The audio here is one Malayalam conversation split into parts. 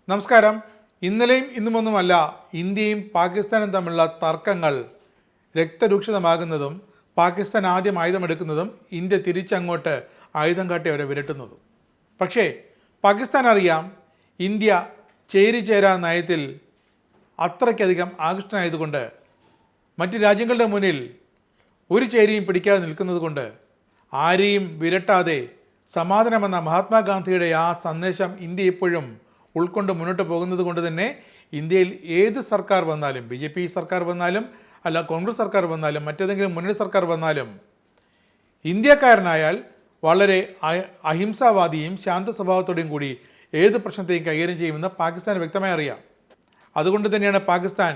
നമസ്കാരം. ഇന്നലെയും ഇന്നുമൊന്നുമല്ല ഇന്ത്യയും പാകിസ്ഥാനും തമ്മിലുള്ള തർക്കങ്ങൾ രക്തരൂക്ഷിതമാകുന്നതും പാകിസ്ഥാൻ ആദ്യം ആയുധമെടുക്കുന്നതും ഇന്ത്യ തിരിച്ചങ്ങോട്ട് ആയുധം കാട്ടി അവരെ വിരട്ടുന്നതും. പക്ഷേ പാകിസ്ഥാൻ അറിയാം ഇന്ത്യ ചേരിചേരാ നയത്തിൽ അത്രയ്ക്കധികം ആകൃഷ്ടനായതുകൊണ്ട്, മറ്റ് രാജ്യങ്ങളുടെ മുന്നിൽ ഒരു ചേരിയും പിടിക്കാതെ നിൽക്കുന്നത് കൊണ്ട്, ആരെയും വിരട്ടാതെ സമാധാനമെന്ന മഹാത്മാഗാന്ധിയുടെ ആ സന്ദേശം ഇന്ത്യ ഇപ്പോഴും ഉൾക്കൊണ്ട് മുന്നോട്ട് പോകുന്നത് കൊണ്ട് തന്നെ ഇന്ത്യയിൽ ഏത് സർക്കാർ വന്നാലും, BJP സർക്കാർ വന്നാലും അല്ല കോൺഗ്രസ് സർക്കാർ വന്നാലും മറ്റേതെങ്കിലും മുന്നണി സർക്കാർ വന്നാലും, ഇന്ത്യക്കാരനായാൽ വളരെ അഹിംസാവാദിയും ശാന്ത സ്വഭാവത്തോടെയും കൂടി ഏത് പ്രശ്നത്തെയും കൈകാര്യം ചെയ്യുമെന്ന് പാകിസ്ഥാൻ വ്യക്തമായി അറിയാം. അതുകൊണ്ട് തന്നെയാണ് പാകിസ്ഥാൻ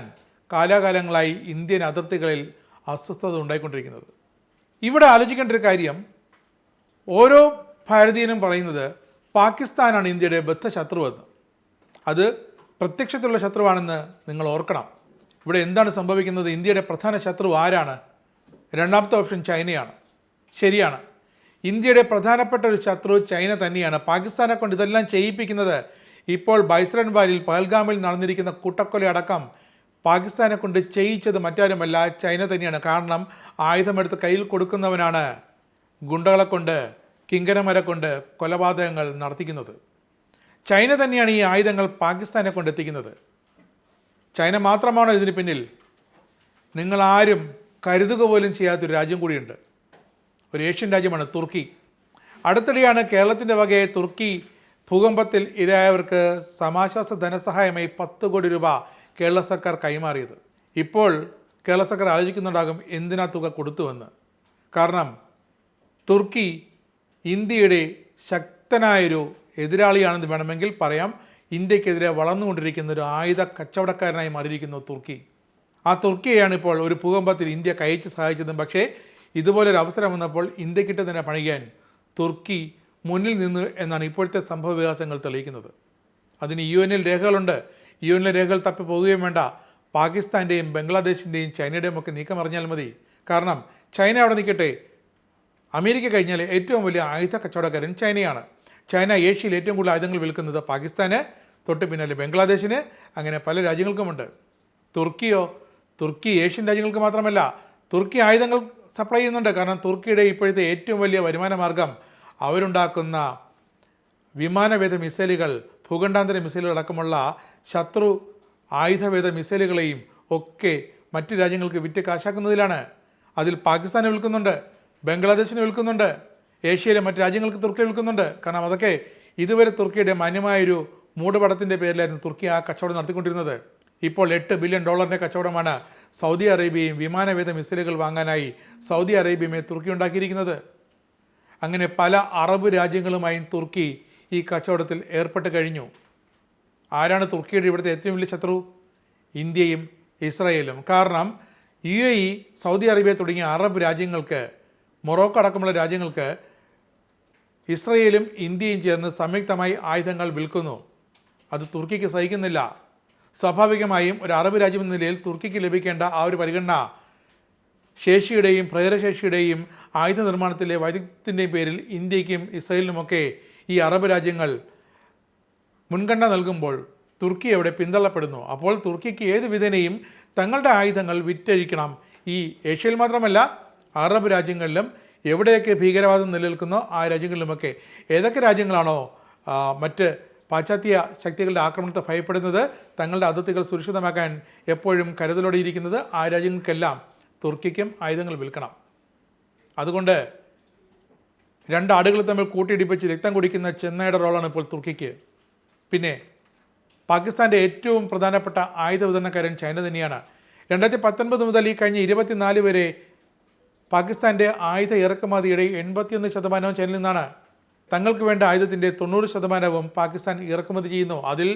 കാലാകാലങ്ങളായി ഇന്ത്യൻ അതിർത്തികളിൽ അസ്വസ്ഥത ഉണ്ടായിക്കൊണ്ടിരിക്കുന്നത്. ഇവിടെ ആലോചിക്കേണ്ട ഒരു കാര്യം, ഓരോ ഭാരതീയനും പറയുന്നത് പാകിസ്ഥാനാണ് ഇന്ത്യയുടെ ബദ്ധശത്രുവെന്ന്. അത് പ്രത്യക്ഷത്തിലുള്ള ശത്രുവാണെന്ന് നിങ്ങൾ ഓർക്കണം. ഇവിടെ എന്താണ് സംഭവിക്കുന്നത്? ഇന്ത്യയുടെ പ്രധാന ശത്രു ആരാണ്? രണ്ടാമത്തെ ഓപ്ഷൻ ചൈനയാണ്. ശരിയാണ്, ഇന്ത്യയുടെ പ്രധാനപ്പെട്ട ഒരു ശത്രു ചൈന തന്നെയാണ്. പാകിസ്ഥാനെ കൊണ്ട് ഇതെല്ലാം ചെയ്യിപ്പിക്കുന്നത് ഇപ്പോൾ ബൈസ്രൻ വാലിയിൽ പഹൽഗാമിൽ നടന്നിരിക്കുന്ന കൂട്ടക്കൊല അടക്കം പാകിസ്ഥാനെ കൊണ്ട് ചെയ്യിച്ചത് മറ്റാരുമല്ല, ചൈന തന്നെയാണ്. കാരണം ആയുധമെടുത്ത് കയ്യിൽ കൊടുക്കുന്നവനാണ് ഗുണ്ടകളെ കൊണ്ട്, കിങ്കരന്മാരെ കൊണ്ട് കൊലപാതകങ്ങൾ നടത്തിക്കുന്നത്. ചൈന തന്നെയാണ് ഈ ആയുധങ്ങൾ പാകിസ്ഥാനെ കൊണ്ട് എത്തിക്കുന്നത്. ചൈന മാത്രമാണോ ഇതിന് പിന്നിൽ? നിങ്ങളാരും കരുതുക പോലും ചെയ്യാത്തൊരു രാജ്യം കൂടിയുണ്ട്. ഒരു ഏഷ്യൻ രാജ്യമാണ് തുർക്കി. അടുത്തിടെയാണ് കേരളത്തിൻ്റെ വകയെ തുർക്കി ഭൂകമ്പത്തിൽ ഇരയായവർക്ക് സമാശ്വാസ ധനസഹായമായി 10 കോടി രൂപ കേരള സർക്കാർ കൈമാറിയത്. ഇപ്പോൾ കേരള സർക്കാർ ആലോചിക്കുന്നുണ്ടാകും എന്തിനാ തുക കൊടുത്തുവെന്ന്. കാരണം തുർക്കി ഇന്ത്യയുടെ ശക്തനായൊരു എതിരാളിയാണെന്ന് വേണമെങ്കിൽ പറയാം. ഇന്ത്യക്കെതിരെ വളർന്നുകൊണ്ടിരിക്കുന്ന ഒരു ആയുധ കച്ചവടക്കാരനായി മാറിയിരിക്കുന്നു തുർക്കി. ആ തുർക്കിയെയാണ് ഇപ്പോൾ ഒരു ഭൂകമ്പത്തിൽ ഇന്ത്യ കയച്ച് സഹായിച്ചതും. പക്ഷേ ഇതുപോലൊരു അവസരം വന്നപ്പോൾ ഇന്ത്യക്കിട്ട് തന്നെ പണിയാൻ തുർക്കി മുന്നിൽ നിന്ന് എന്നാണ് ഇപ്പോഴത്തെ സംഭവ വികാസങ്ങൾ തെളിയിക്കുന്നത്. അതിന് UN രേഖകളുണ്ട്. UN രേഖകൾ തപ്പി പോവുകയും വേണ്ട. പാകിസ്ഥാൻ്റെയും ബംഗ്ലാദേശിൻ്റെയും ചൈനയുടെയും ഒക്കെ നീക്കം അറിഞ്ഞാൽ മതി. കാരണം ചൈന അവിടെ നിൽക്കട്ടെ, അമേരിക്ക കഴിഞ്ഞാൽ ഏറ്റവും വലിയ ആയുധ കച്ചവടക്കാരൻ ചൈനയാണ്. ചൈന ഏഷ്യയിൽ ഏറ്റവും കൂടുതൽ ആയുധങ്ങൾ വിൽക്കുന്നത് പാകിസ്ഥാന്, തൊട്ട് പിന്നാലെ ബംഗ്ലാദേശിന്, അങ്ങനെ പല രാജ്യങ്ങൾക്കുമുണ്ട്. തുർക്കിയോ? തുർക്കി ഏഷ്യൻ രാജ്യങ്ങൾക്ക് മാത്രമല്ല, തുർക്കി ആയുധങ്ങൾ സപ്ലൈ ചെയ്യുന്നുണ്ട്. കാരണം തുർക്കിയുടെ ഇപ്പോഴത്തെ ഏറ്റവും വലിയ വരുമാന മാർഗം അവരുണ്ടാക്കുന്ന വിമാനവേദ മിസൈലുകൾ, ഭൂഖണ്ഡാന്തര മിസൈലുകൾ അടക്കമുള്ള ശത്രു ആയുധവേദ മിസൈലുകളെയും ഒക്കെ മറ്റ് രാജ്യങ്ങൾക്ക് വിറ്റ് കാശാക്കുന്നതിലാണ്. അതിൽ പാകിസ്ഥാനെ വിൽക്കുന്നുണ്ട്, ബംഗ്ലാദേശിന് വിൽക്കുന്നുണ്ട്, ഏഷ്യയിലെ മറ്റ് രാജ്യങ്ങൾക്ക് തുർക്കി വിൽക്കുന്നുണ്ട്. കാരണം അതൊക്കെ ഇതുവരെ തുർക്കിയുടെ മാന്യമായൊരു മൂടുപടത്തിൻ്റെ പേരിലായിരുന്നു തുർക്കി ആ കച്ചവടം നടത്തിക്കൊണ്ടിരുന്നത്. ഇപ്പോൾ $8 ബില്യൺ കച്ചവടമാണ് സൗദി അറേബ്യയും വിമാനവേദ മിസൈലുകൾ വാങ്ങാനായി സൗദി അറേബ്യയുമായി തുർക്കി ഉണ്ടാക്കിയിരിക്കുന്നത്. അങ്ങനെ പല അറബ് രാജ്യങ്ങളുമായും തുർക്കി ഈ കച്ചവടത്തിൽ ഏർപ്പെട്ട് കഴിഞ്ഞു. ആരാണ് തുർക്കിയുടെ ഇവിടുത്തെ ഏറ്റവും വലിയ ശത്രു? ഇന്ത്യയും ഇസ്രായേലും. കാരണം UAE, സൗദി അറേബ്യ തുടങ്ങിയ അറബ് രാജ്യങ്ങൾക്ക്, മൊറോക്കോ അടക്കമുള്ള രാജ്യങ്ങൾക്ക് ഇസ്രായേലും ഇന്ത്യയും ചേർന്ന് സംയുക്തമായി ആയുധങ്ങൾ വിൽക്കുന്നു. അത് തുർക്കിക്ക് സഹിക്കുന്നില്ല. സ്വാഭാവികമായും ഒരു അറബ് രാജ്യം എന്ന നിലയിൽ തുർക്കിക്ക് ലഭിക്കേണ്ട ആ ഒരു പരിഗണന, ശേഷിയുടെയും പ്രേരശേഷിയുടെയും ആയുധ നിർമ്മാണത്തിലെ വൈദഗ്ധ്യത്തിൻ്റെയും പേരിൽ ഇന്ത്യക്കും ഇസ്രായേലിനുമൊക്കെ ഈ അറബ് രാജ്യങ്ങൾ മുൻഗണന നൽകുമ്പോൾ തുർക്കി അവിടെ പിന്തള്ളപ്പെടുന്നു. അപ്പോൾ തുർക്കിക്ക് ഏത് വിധേനയും തങ്ങളുടെ ആയുധങ്ങൾ വിറ്റഴിക്കണം. ഈ ഏഷ്യയിൽ മാത്രമല്ല, അറബ് രാജ്യങ്ങളിലും എവിടെയൊക്കെ ഭീകരവാദം നിലനിൽക്കുന്നോ ആ രാജ്യങ്ങളിലുമൊക്കെ. ഏതൊക്കെ രാജ്യങ്ങളാണോ മറ്റ് പാശ്ചാത്യ ശക്തികളുടെ ആക്രമണത്തെ ഭയപ്പെടുന്നത്, തങ്ങളുടെ അതിർത്തികൾ സുരക്ഷിതമാക്കാൻ എപ്പോഴും കരുതലോടെ ഇരിക്കുന്നത്, ആ രാജ്യങ്ങൾക്കെല്ലാം തുർക്കിക്കും ആയുധങ്ങൾ വിൽക്കണം. അതുകൊണ്ട് രണ്ട് ആടുകൾ തമ്മിൽ കൂട്ടിയിടിപ്പിച്ച് രക്തം കുടിക്കുന്ന ചെന്നായുടെ റോളാണ് ഇപ്പോൾ തുർക്കിക്ക്. പിന്നെ പാകിസ്ഥാൻ്റെ ഏറ്റവും പ്രധാനപ്പെട്ട ആയുധ വിതരണക്കാരൻ ചൈന തന്നെയാണ്. 2019 മുതൽ ഈ കഴിഞ്ഞ 24 വരെ പാകിസ്ഥാൻ്റെ ആയുധ ഇറക്കുമതിയുടെ 81% ചൈനയിൽ നിന്നാണ്. തങ്ങൾക്ക് വേണ്ട ആയുധത്തിൻ്റെ 90% പാകിസ്ഥാൻ ഇറക്കുമതി ചെയ്യുന്നു. അതിൽ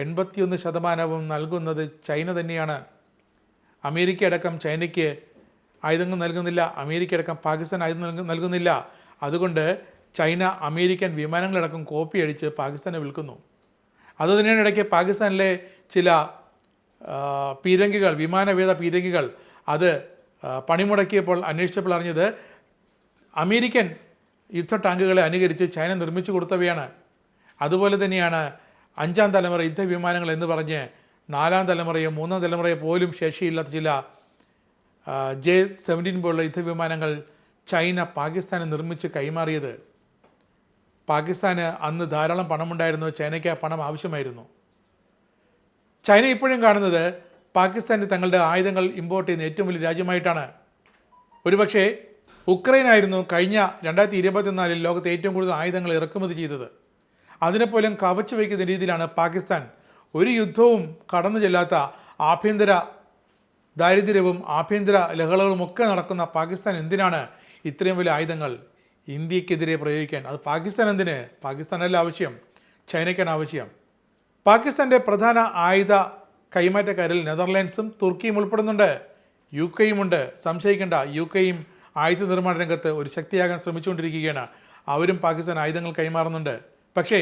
81% നൽകുന്നത് ചൈന തന്നെയാണ്. അമേരിക്ക അടക്കം ചൈനയ്ക്ക് ആയുധങ്ങൾ നൽകുന്നില്ല, അമേരിക്ക അടക്കം പാകിസ്ഥാൻ ആയുധം നൽകുന്നില്ല. അതുകൊണ്ട് ചൈന അമേരിക്കൻ വിമാനങ്ങളടക്കം കോപ്പി അടിച്ച് പാകിസ്ഥാനെ വിൽക്കുന്നു. അതുതന്നെയാണ് ഇടയ്ക്ക് പാകിസ്ഥാനിലെ ചില പീരങ്കികൾ, വിമാനവേദ പീരങ്കികൾ, അത് പണിമുടക്കിയപ്പോൾ അന്വേഷിച്ചപ്പോൾ അറിഞ്ഞത് അമേരിക്കൻ യുദ്ധ ടാങ്കുകളെ അനുകരിച്ച് ചൈന നിർമ്മിച്ചു കൊടുത്തവയാണ്. അതുപോലെ തന്നെയാണ് അഞ്ചാം തലമുറ യുദ്ധവിമാനങ്ങൾ എന്ന് പറഞ്ഞ് നാലാം തലമുറയോ മൂന്നാം തലമുറയോ പോലും ശേഷിയില്ലാത്ത ചില J-17 പോലുള്ള യുദ്ധവിമാനങ്ങൾ ചൈന പാകിസ്ഥാന് നിർമ്മിച്ച് കൈമാറിയത് പാകിസ്ഥാന് അന്ന് ധാരാളം പണമുണ്ടായിരുന്നു, ചൈനയ്ക്ക് ആ പണം ആവശ്യമായിരുന്നു. ചൈന ഇപ്പോഴും കാണുന്നത് പാകിസ്ഥാന് തങ്ങളുടെ ആയുധങ്ങൾ ഇമ്പോർട്ട് ചെയ്യുന്ന ഏറ്റവും വലിയ രാജ്യമായിട്ടാണ്. ഒരുപക്ഷെ ഉക്രൈനായിരുന്നു കഴിഞ്ഞ 2024 ലോകത്തെ ഏറ്റവും കൂടുതൽ ആയുധങ്ങൾ ഇറക്കുമതി ചെയ്തത്. അതിനെപ്പോലും കവച്ചു വയ്ക്കുന്ന രീതിയിലാണ് പാകിസ്ഥാൻ ഒരു യുദ്ധവും കടന്നു ചെല്ലാത്ത ആഭ്യന്തര ദാരിദ്ര്യവും ആഭ്യന്തര ലഹളകളും ഒക്കെ നടക്കുന്ന പാകിസ്ഥാൻ എന്തിനാണ് ഇത്രയും വലിയ ആയുധങ്ങൾ ഇന്ത്യക്കെതിരെ പ്രയോഗിക്കാൻ? അത് പാകിസ്ഥാൻ എന്തിന്? പാകിസ്ഥാനല്ല ആവശ്യം, ചൈനയ്ക്കാണ് ആവശ്യം. പാകിസ്ഥാൻ്റെ പ്രധാന ആയുധ കൈമാറ്റക്കാരിൽ നെതർലാൻഡ്സും തുർക്കിയും ഉൾപ്പെടുന്നുണ്ട്, UK ഉണ്ട്. സംശയിക്കേണ്ട, UK ആയുധ നിർമ്മാണ രംഗത്ത് ഒരു ശക്തിയാകാൻ ശ്രമിച്ചുകൊണ്ടിരിക്കുകയാണ്. അവരും പാകിസ്ഥാൻ ആയുധങ്ങൾ കൈമാറുന്നുണ്ട്. പക്ഷേ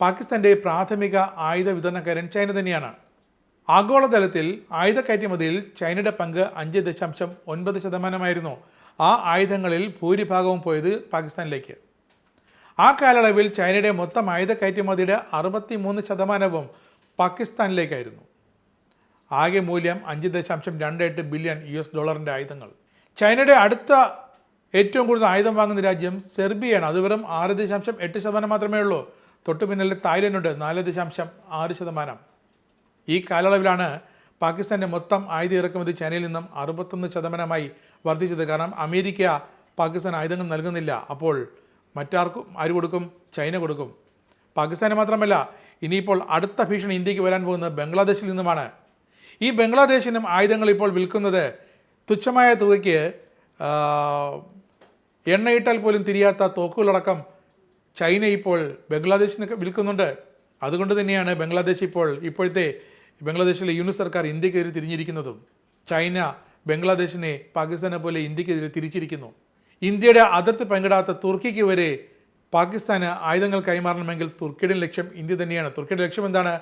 പാകിസ്ഥാൻ്റെ പ്രാഥമിക ആയുധ വിതരണക്കാരൻ ചൈന തന്നെയാണ്. ആഗോളതലത്തിൽ ആയുധ കയറ്റുമതിയിൽ ചൈനയുടെ പങ്ക് 5.9%. ആ ആയുധങ്ങളിൽ ഭൂരിഭാഗവും പോയത് പാകിസ്ഥാനിലേക്ക്. ആ കാലയളവിൽ ചൈനയുടെ മൊത്തം ആയുധ കയറ്റുമതിയുടെ 63% പാകിസ്ഥാനിലേക്കായിരുന്നു. ആകെ മൂല്യം $5.28 ബില്യൺ ആയുധങ്ങൾ. ചൈനയുടെ അടുത്ത ഏറ്റവും കൂടുതൽ ആയുധം വാങ്ങുന്ന രാജ്യം സെർബിയയാണ്. അത് വെറും 6.8% മാത്രമേ ഉള്ളൂ. തൊട്ടു പിന്നിലെ തായ്ലൻഡ് ഉണ്ട്, 4.6%. ഈ കാലയളവിലാണ് പാകിസ്ഥാൻ്റെ മൊത്തം ആയുധ ഇറക്കുമതി ചൈനയിൽ നിന്നും 61% വർദ്ധിച്ചത്. കാരണം അമേരിക്ക പാകിസ്ഥാൻ ആയുധങ്ങൾ നൽകുന്നില്ല. അപ്പോൾ മറ്റാർക്കും ആര് കൊടുക്കും? ചൈന കൊടുക്കും. പാകിസ്ഥാന് മാത്രമല്ല, ഇനിയിപ്പോൾ അടുത്ത ഭീഷണി ഇന്ത്യക്ക് വരാൻ പോകുന്നത് ബംഗ്ലാദേശിൽ നിന്നുമാണ്. ഈ ബംഗ്ലാദേശിനും ആയുധങ്ങൾ ഇപ്പോൾ വിൽക്കുന്നത് തുച്ഛമായ തുകയ്ക്ക്, എണ്ണയിട്ടാൽ പോലും തിരിയാത്ത തോക്കുകളടക്കം ചൈന ഇപ്പോൾ ബംഗ്ലാദേശിന് വിൽക്കുന്നുണ്ട്. അതുകൊണ്ട് തന്നെയാണ് ബംഗ്ലാദേശ് ഇപ്പോഴത്തെ ബംഗ്ലാദേശിലെ യൂണിറ്റ് സർക്കാർ ഇന്ത്യക്കെതിരെ തിരിഞ്ഞിരിക്കുന്നതും. ചൈന ബംഗ്ലാദേശിനെ പാകിസ്ഥാനെ പോലെ ഇന്ത്യക്കെതിരെ തിരിച്ചിരിക്കുന്നു. ഇന്ത്യയുടെ അതിർത്തി പങ്കിടാത്ത തുർക്കിക്ക് വരെ പാകിസ്ഥാന് ആയുധങ്ങൾ കൈമാറണമെങ്കിൽ തുർക്കിയുടെ ലക്ഷ്യം ഇന്ത്യ തന്നെയാണ്. തുർക്കിയുടെ ലക്ഷ്യം എന്താണ്?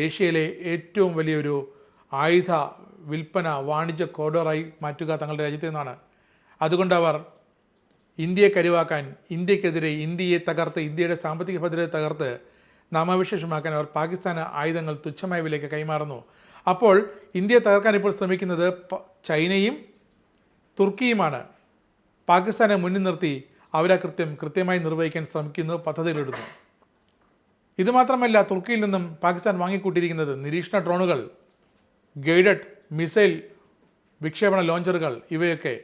ഏഷ്യയിലെ ഏറ്റവും വലിയൊരു ആയുധ വിൽപ്പന വാണിജ്യ കോറിഡോറായി മാറ്റുക തങ്ങളുടെ രാജ്യത്തു നിന്നാണ്. അതുകൊണ്ട് അവർ ഇന്ത്യയെ കരുവാക്കാൻ, ഇന്ത്യക്കെതിരെ ഇന്ത്യയെ തകർത്ത്, ഇന്ത്യയുടെ സാമ്പത്തിക ഭദ്രത തകർത്ത് നാമാവിശേഷമാക്കാൻ അവർ പാകിസ്ഥാന് ആയുധങ്ങൾ തുച്ഛമായ വിലയ്ക്ക് കൈമാറുന്നു. അപ്പോൾ ഇന്ത്യയെ തകർക്കാൻ ഇപ്പോൾ ശ്രമിക്കുന്നത് ചൈനയും തുർക്കിയുമാണ്. പാകിസ്ഥാനെ മുന്നിൽ നിർത്തി അവരാ കൃത്യമായി നിർവഹിക്കാൻ ശ്രമിക്കുന്നു, പദ്ധതികളിടുന്നു. ഇതുമാത്രമല്ല, തുർക്കിയിൽ നിന്നും പാകിസ്ഥാൻ വാങ്ങിക്കൂട്ടിയിരിക്കുന്നത് നിരീക്ഷണ ഡ്രോണുകൾ, ഗൈഡഡ് മിസൈൽ വിക്ഷേപണ ലോഞ്ചറുകൾ, ഇവയൊക്കെ.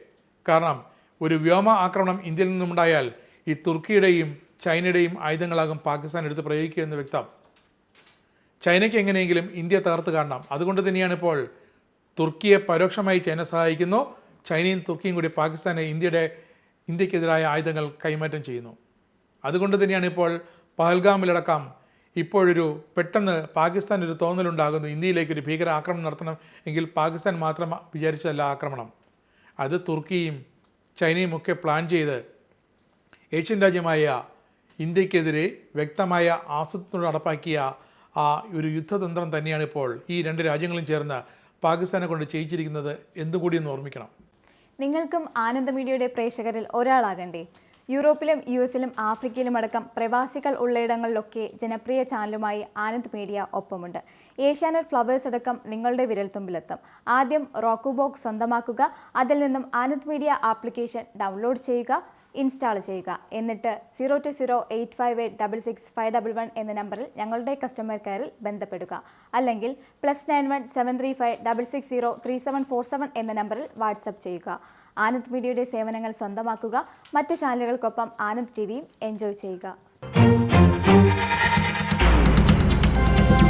കാരണം ഒരു വ്യോമ ആക്രമണം ഇന്ത്യയിൽ നിന്നുണ്ടായാൽ ഈ തുർക്കിയുടെയും ചൈനയുടെയും ആയുധങ്ങളാകും പാകിസ്ഥാൻ എടുത്ത് പ്രയോഗിക്കുക എന്ന് വ്യക്തം. ചൈനയ്ക്ക് എങ്ങനെയെങ്കിലും ഇന്ത്യ തകർത്ത് കാണണം. അതുകൊണ്ട് തന്നെയാണ് ഇപ്പോൾ തുർക്കിയെ പരോക്ഷമായി ചൈന സഹായിക്കുന്നു. ചൈനയും തുർക്കിയും കൂടി പാകിസ്ഥാനെ ഇന്ത്യക്കെതിരായ ആയുധങ്ങൾ കൈമാറ്റം ചെയ്യുന്നു. അതുകൊണ്ട് തന്നെയാണ് ഇപ്പോൾ പഹൽഗാമിലടക്കം ഇപ്പോഴൊരു പെട്ടെന്ന് പാകിസ്ഥാൻ ഒരു തോന്നലുണ്ടാകുന്നു, ഇന്ത്യയിലേക്കൊരു ഭീകര ആക്രമണം നടത്തണം എങ്കിൽ പാകിസ്ഥാൻ മാത്രം വിചാരിച്ചതല്ല ആക്രമണം. അത് തുർക്കിയും ചൈനയും ഒക്കെ പ്ലാൻ ചെയ്ത് ഏഷ്യൻ രാജ്യമായ ഇന്ത്യക്കെതിരെ വ്യക്തമായ ആസൂത്രണത്തോടെ നടപ്പാക്കിയ ആ ഒരു യുദ്ധതന്ത്രം തന്നെയാണ് ഇപ്പോൾ ഈ രണ്ട് രാജ്യങ്ങളും ചേർന്ന് പാകിസ്ഥാനെ കൊണ്ട് ചെയ്യിച്ചിരിക്കുന്നത് എന്തുകൂടിയെന്ന് ഓർമ്മിക്കണം. നിങ്ങൾക്കും ആനന്ദ മീഡിയയുടെ പ്രേക്ഷകരിൽ ഒരാളാകണ്ടേ? യൂറോപ്പിലും US ലും ആഫ്രിക്കയിലും അടക്കം പ്രവാസികൾ ഉള്ളയിടങ്ങളിലൊക്കെ ജനപ്രിയ ചാനലുമായി ആനന്ദ് മീഡിയ ഒപ്പമുണ്ട്. ഏഷ്യാനെറ്റ് ഫ്ലവേഴ്സ് അടക്കം നിങ്ങളുടെ വിരൽത്തുമ്പിലെത്തും. ആദ്യം റോക്കു ബോക്സ് സ്വന്തമാക്കുക, അതിൽ നിന്നും ആനന്ദ് മീഡിയ ആപ്ലിക്കേഷൻ ഡൗൺലോഡ് ചെയ്യുക, ഇൻസ്റ്റാൾ ചെയ്യുക. എന്നിട്ട് 02085866511 എന്ന നമ്പറിൽ ഞങ്ങളുടെ കസ്റ്റമർ കെയറിൽ ബന്ധപ്പെടുക. അല്ലെങ്കിൽ +91 735 660 3747 എന്ന നമ്പറിൽ വാട്സപ്പ് ചെയ്യുക. ആനന്ദ് മീഡിയയുടെ സേവനങ്ങൾ സ്വന്തമാക്കുക. മറ്റു ചാനലുകൾക്കൊപ്പം ആനന്ദ് TVയും എൻജോയ് ചെയ്യുക.